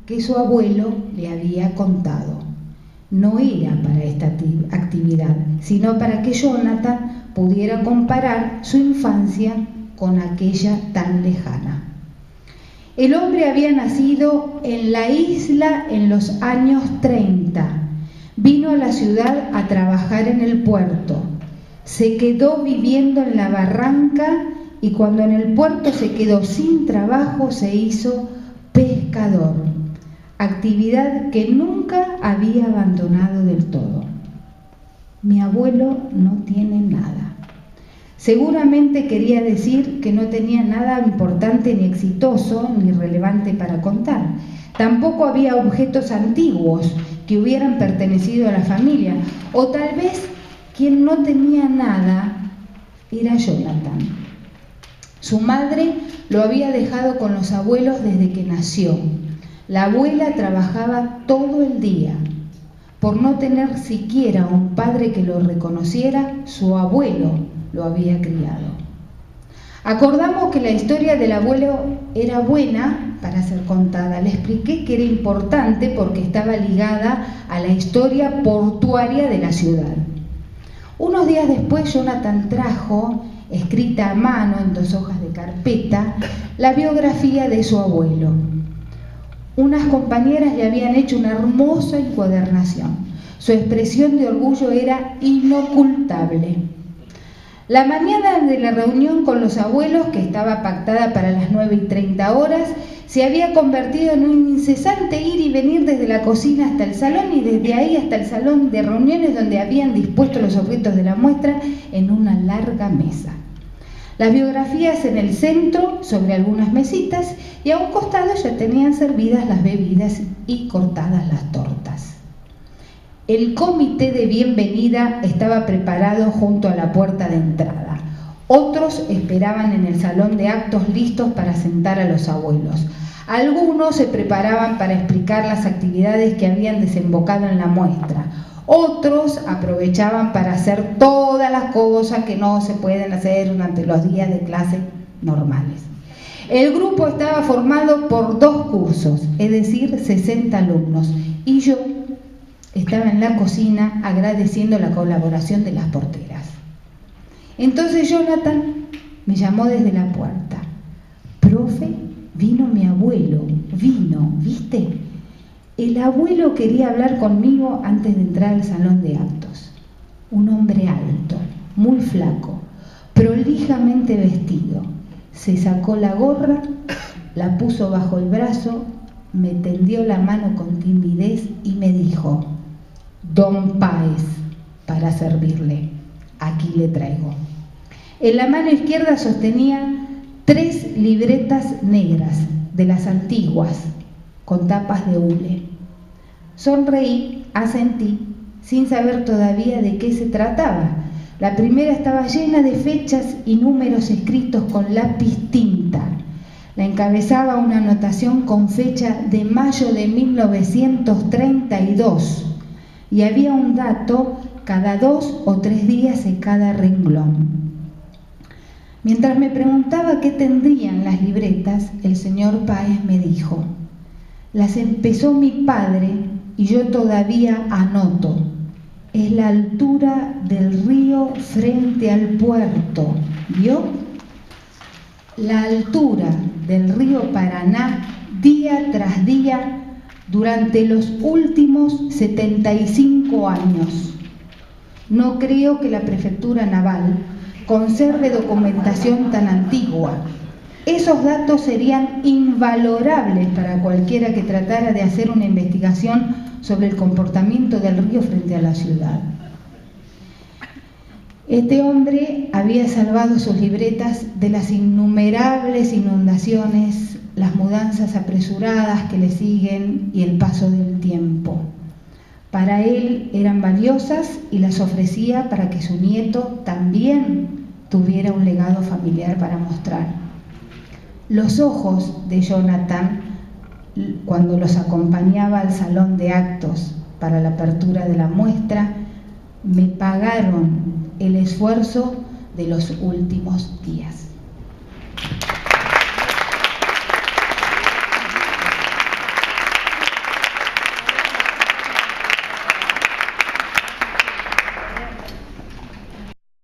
que su abuelo le había contado. No era para esta actividad, sino para que Jonathan pudiera comparar su infancia con aquella tan lejana. El hombre había nacido en la isla en los años 30. Vino a la ciudad a trabajar en el puerto. Se quedó viviendo en la barranca y cuando en el puerto se quedó sin trabajo se hizo pescador, actividad que nunca había abandonado del todo. Mi abuelo no tiene nada. Seguramente quería decir que no tenía nada importante ni exitoso ni relevante para contar. Tampoco había objetos antiguos que hubieran pertenecido a la familia, o tal vez quien no tenía nada era Jonathan. Su madre lo había dejado con los abuelos desde que nació. La abuela trabajaba todo el día. Por no tener siquiera un padre que lo reconociera, su abuelo lo había criado. Acordamos que la historia del abuelo era buena para ser contada. Le expliqué que era importante porque estaba ligada a la historia portuaria de la ciudad. Unos días después, Jonathan trajo, escrita a mano en 2 hojas de carpeta, la biografía de su abuelo. Unas compañeras le habían hecho una hermosa encuadernación. Su expresión de orgullo era inocultable. La mañana de la reunión con los abuelos, que estaba pactada para las 9:30, se había convertido en un incesante ir y venir desde la cocina hasta el salón y desde ahí hasta el salón de reuniones donde habían dispuesto los objetos de la muestra en una larga mesa. Las biografías en el centro, sobre algunas mesitas, y a un costado ya tenían servidas las bebidas y cortadas las tortas. El comité de bienvenida estaba preparado junto a la puerta de entrada. Otros esperaban en el salón de actos listos para sentar a los abuelos. Algunos se preparaban para explicar las actividades que habían desembocado en la muestra. Otros aprovechaban para hacer todas las cosas que no se pueden hacer durante los días de clase normales. El grupo estaba formado por 2 cursos, es decir, 60 alumnos, y yo estaba en la cocina agradeciendo la colaboración de las porteras. Entonces Jonathan me llamó desde la puerta. Profe, vino mi abuelo, ¿viste? El abuelo quería hablar conmigo antes de entrar al salón de actos. Un hombre alto, muy flaco, prolijamente vestido. Se sacó la gorra, la puso bajo el brazo, me tendió la mano con timidez y me dijo: Don Páez, para servirle, aquí le traigo. En la mano izquierda sostenía 3 libretas negras, de las antiguas, con tapas de hule. Sonreí, asentí, sin saber todavía de qué se trataba. La primera estaba llena de fechas y números escritos con lápiz tinta. La encabezaba una anotación con fecha de mayo de 1932. Y había un dato cada 2 o 3 días en cada renglón. Mientras me preguntaba qué tendrían las libretas, el señor Páez me dijo: las empezó mi padre y yo todavía anoto. Es la altura del río frente al puerto, ¿vio? La altura del río Paraná día tras día durante los últimos 75 años. No creo que la Prefectura Naval conserve documentación tan antigua. Esos datos serían invalorables para cualquiera que tratara de hacer una investigación sobre el comportamiento del río frente a la ciudad. Este hombre había salvado sus libretas de las innumerables inundaciones, las mudanzas apresuradas que le siguen y el paso del tiempo. Para él eran valiosas y las ofrecía para que su nieto también tuviera un legado familiar para mostrar. Los ojos de Jonathan, cuando los acompañaba al salón de actos para la apertura de la muestra, me pagaron el esfuerzo de los últimos días.